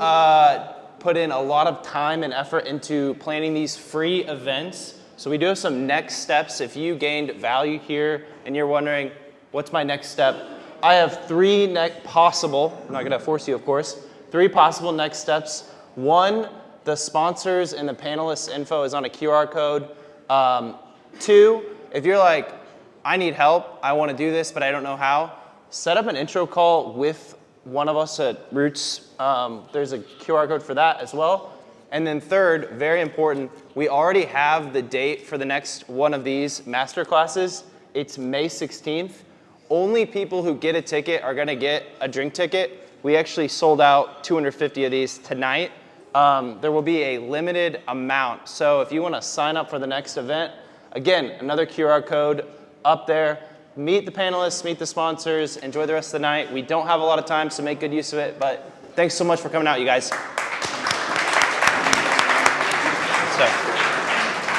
put in a lot of time and effort into planning these free events. So we do have some next steps. If you gained value here and you're wondering, what's my next step? I have three possible, I'm not gonna force you, of course, three possible next steps. One, the sponsors and the panelists' info is on a QR code. Two, if you're like, I need help, I wanna do this, but I don't know how, set up an intro call with one of us at Roots. There's a QR code for that as well. And then third, very important, we already have the date for the next one of these masterclasses. It's May 16th. Only people who get a ticket are gonna get a drink ticket. We actually sold out 250 of these tonight. There will be a limited amount. So if you wanna sign up for the next event, again, another QR code up there. Meet the panelists, meet the sponsors, enjoy the rest of the night. We don't have a lot of time, so make good use of it, but thanks so much for coming out, you guys. So.